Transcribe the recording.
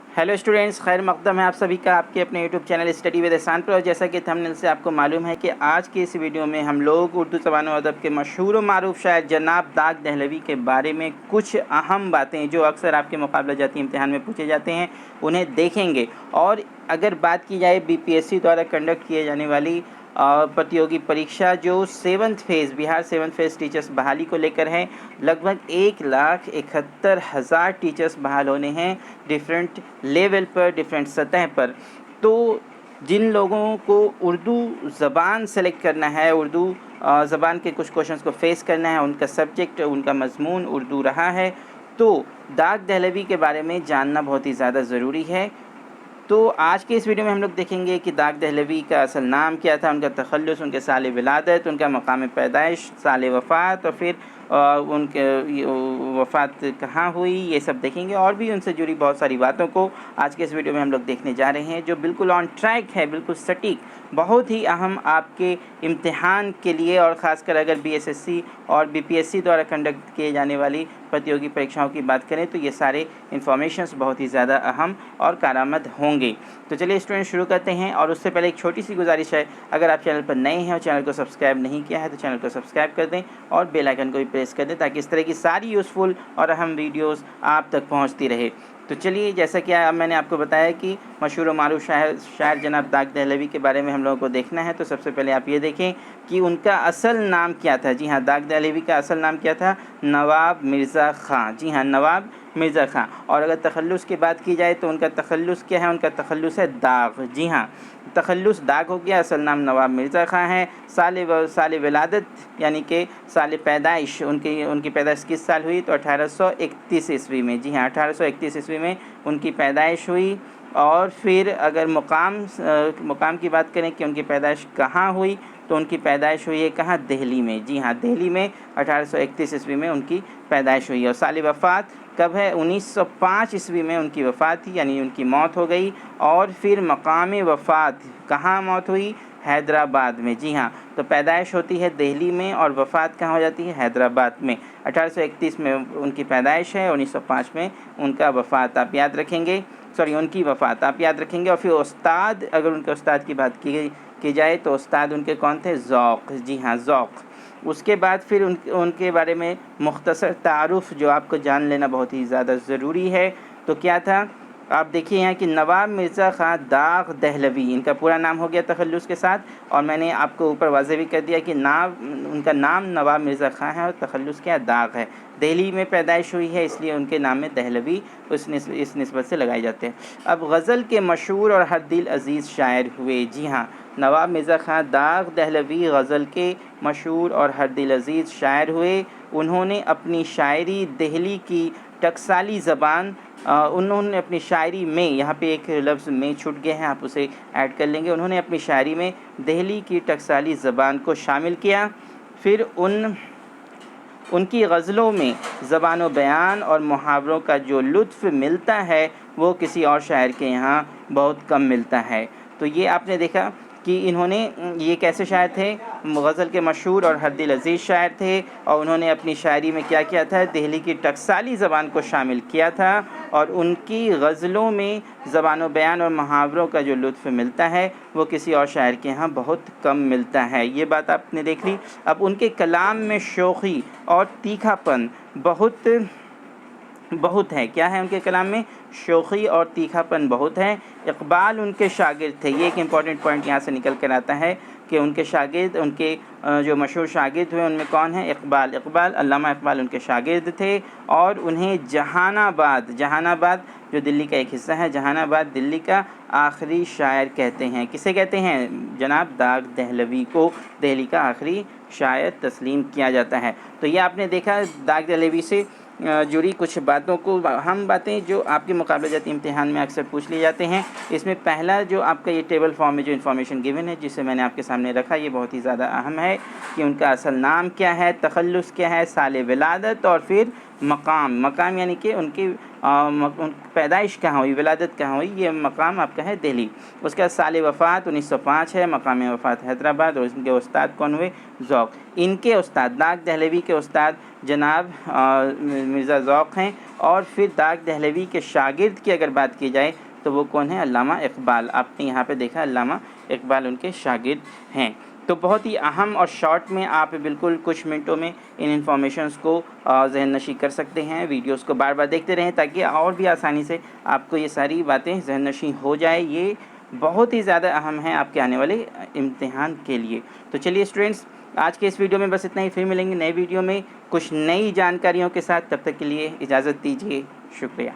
Hello students, खैर मकदम है आप सभी का आपके अपने यूट्यूब चैनल स्टडी विद एहसान पर। और जैसा कि थंबनेल से आपको मालूम है कि आज की इस वीडियो में हम लोग उर्दू ज़बान व अदब के मशहूर व मारूफ शायर जनाब दाग दहलवी के बारे में कुछ अहम बातें जो अक्सर आपके मुकाबला जाती इम्तिहान में पूछे जाते हैं उन्हें देखेंगे। और अगर बात की जाए BPSC द्वारा कंडक्ट किए जाने वाली प्रतियोगी परीक्षा जो 7th phase Bihar 7th phase teachers बहाली को लेकर है, लगभग 1,71,000 टीचर्स बहाल होने हैं डिफरेंट लेवल पर, डिफरेंट सतह पर। तो जिन लोगों को उर्दू ज़बान सेलेक्ट करना है, उर्दू ज़बान के कुछ क्वेश्चंस को फेस करना है, उनका सब्जेक्ट, उनका मजमून उर्दू रहा है, तो दाग दहलवी के बारे में जानना बहुत ही ज़्यादा ज़रूरी है। तो आज के इस वीडियो में हम लोग देखेंगे कि दाग दहलवी का असल नाम क्या था, उनका तखल्लुस, उनके साल विलादत, उनका मकाम पैदाइश, साल वफ़ात और फिर उनके वफ़ात कहाँ हुई, ये सब देखेंगे। और भी उनसे जुड़ी बहुत सारी बातों को आज के इस वीडियो में हम लोग देखने जा रहे हैं, जो बिल्कुल ऑन ट्रैक है, बिल्कुल सटीक, बहुत ही अहम आपके इम्तिहान के लिए। और ख़ासकर अगर BSSC और BPSC द्वारा कंडक्ट किए जाने वाली प्रतियोगी परीक्षाओं की बात करें तो ये सारे इन्फॉर्मेशंस बहुत ही ज़्यादा अहम और कारआमद होंगे। तो चलिए स्टूडेंट शुरू करते हैं। और उससे पहले एक छोटी सी गुजारिश है, अगर आप चैनल पर नए हैं और चैनल को सब्सक्राइब नहीं किया है तो चैनल को सब्सक्राइब कर दें और बेल आइकन को भी प्रेस कर दें ताकि इस तरह की सारी यूज़फुल और अहम वीडियोज़ आप तक पहुँचती रहे। तो चलिए, जैसा कि मैंने आपको बताया कि मशहूर व मारूफ शायर जनाब दाग दहलवी के बारे में हम लोगों को देखना है, तो सबसे पहले आप ये देखें कि उनका असल नाम क्या था। जी हाँ, दाग दहलवी का असल नाम क्या था? नवाब मिर्ज़ा ख़ां। जी हाँ, नवाब मिर्ज़ा ख़ां। और अगर तखल्लुस की बात की जाए तो उनका तखल्लुस क्या है? उनका तखल्लुस है दाग। जी हाँ, तखल्लुस दाग हो गया, असल नाम नवाब मिर्ज़ा ख़ां है। साल विलादत यानी कि साल पैदाइश, उनकी पैदाइश किस साल हुई? तो 1831 ईस्वी में। जी हाँ, 1831 ईस्वी में उनकी पैदाइश हुई। और फिर अगर मुकाम की बात करें कि उनकी पैदाइश कहाँ हुई, तो उनकी पैदाइश हुई है कहाँ? दिल्ली में। जी हाँ, दिल्ली में 1831 ईस्वी में उनकी पैदाइश हुई। और साल वफ़ात कब है? 1905 ईस्वी में उनकी वफ़ात थी, यानी उनकी मौत हो गई। और फिर मकाम वफ़ात कहाँ मौत हुई? हैदराबाद में। जी हाँ, तो पैदाइश होती है दिल्ली में और वफ़ात कहाँ हो जाती है? हैदराबाद में। 1831 में उनकी पैदाइश है, 1905 में उनका वफ़ात आप याद रखेंगे, उनकी वफ़ात आप याद रखेंगे। और फिर उस्ताद, अगर उनके उस्ताद की बात की जाए तो उस्ताद उनके कौन थे? ज़ौक़। जी हाँ, ज़ौक़। उसके बाद फिर उनके बारे में मुख्तसर तारुफ़ जो आपको जान लेना बहुत ही ज़्यादा ज़रूरी है, तो क्या था? आप देखिए यहाँ कि नवाब मिर्ज़ा ख़ां दाग दहलवी, इनका पूरा नाम हो गया तखल्लुस के साथ। और मैंने आपको ऊपर वाज़ेह भी कर दिया कि उनका नाम नवाब मिर्ज़ा ख़ां है और तखल्लुस क्या? दाग है। दिल्ली में पैदाइश हुई है, इसलिए उनके नाम में दहलवी इस निस्बत से लगाए जाते हैं। अब गज़ल के मशहूर और हर दिल अज़ीज़ शायर हुए। जी हाँ, नवाब मिर्ज़ा ख़ां दाग दहलवी गज़ल के मशहूर और हर दिल अज़ीज़ शायर हुए। उन्होंने अपनी शायरी दिल्ली की टकसाली ज़बान, उन्होंने अपनी शायरी में, यहाँ पे एक लफ्ज़ में छूट गया है, आप उसे ऐड कर लेंगे। उन्होंने अपनी शायरी में दिल्ली की टकसाली ज़बान को शामिल किया। फिर उनकी गज़लों में ज़बान व बयान और मुहावरों का जो लुत्फ़ मिलता है वो किसी और शायर के यहाँ बहुत कम मिलता है। तो ये आपने देखा कि ये कैसे शायर थे? गज़ल के मशहूर और हर दिल अज़ीज़ शायर थे। और उन्होंने अपनी शायरी में क्या किया था? दिल्ली की टकसाली ज़बान को शामिल किया था। और उनकी गज़लों में ज़बान व बयान और मुहावरों का जो लुत्फ़ मिलता है वो किसी और शायर के यहाँ बहुत कम मिलता है। ये बात आपने देख ली। अब उनके कलाम में शोख़ी और तीखापन बहुत है। क्या है उनके कलाम में? शोख़ी और तीखापन बहुत है। इक़बाल उनके शागिर्द थे। ये एक इम्पॉर्टेंट पॉइंट यहाँ से निकल कर आता है कि उनके शागिर्द, उनके जो मशहूर शागिर्द हुए उनमें कौन है? इक़बाल, अल्लामा इक़बाल उनके शागिर्द थे। और उन्हें जहानाबाद जो दिल्ली का एक हिस्सा है, जहानाबाद दिल्ली का आखिरी शायर कहते हैं। किसे कहते हैं? जनाब दाग दहलवी को दिल्ली का आखिरी शायर तस्लीम किया जाता है। तो ये आपने देखा दाग दहलवी से जुड़ी कुछ बातों को, अहम बातें जो आपके मुकाबले जाती इम्तिहान में अक्सर पूछ लिए जाते हैं। इसमें पहला जो आपका ये टेबल फॉर्म में जो इन्फॉर्मेशन गिवन है, जिसे मैंने आपके सामने रखा, ये बहुत ही ज़्यादा अहम है कि उनका असल नाम क्या है, तखल्लुस क्या है, साल विलादत, और फिर मकाम यानी कि उनकी پیدائش کہاں ہوئی، ولادت کہاں ہوئی، یہ مقام آپ کا ہے دہلی۔ اس کا سال وفات 1905 ہے، مقام وفات حیدرآباد، اور ان کے استاد کون ہوئے؟ ذوق۔ ان کے استاد داغ دہلوی کے استاد جناب مرزا ذوق ہیں، اور پھر داغ دہلوی کے شاگرد کی اگر بات کی جائے تو وہ کون ہیں؟ علامہ اقبال۔ آپ نے یہاں پہ دیکھا علامہ اقبال ان کے شاگرد ہیں۔ تو بہت ہی اہم اور شارٹ میں آپ بالکل کچھ منٹوں میں ان انفارمیشنز کو ذہن نشی کر سکتے ہیں۔ ویڈیوز کو بار بار دیکھتے رہیں تاکہ اور بھی آسانی سے آپ کو یہ ساری باتیں ذہن نشی ہو جائے۔ یہ بہت ہی زیادہ اہم ہیں آپ کے آنے والے امتحان کے لیے۔ تو چلیے اسٹوڈنٹس، آج کے اس ویڈیو میں بس اتنا ہی، پھر ملیں گے نئے ویڈیو میں کچھ نئی جانکاریوں کے ساتھ۔ تب تک کے لیے اجازت دیجیے، شکریہ۔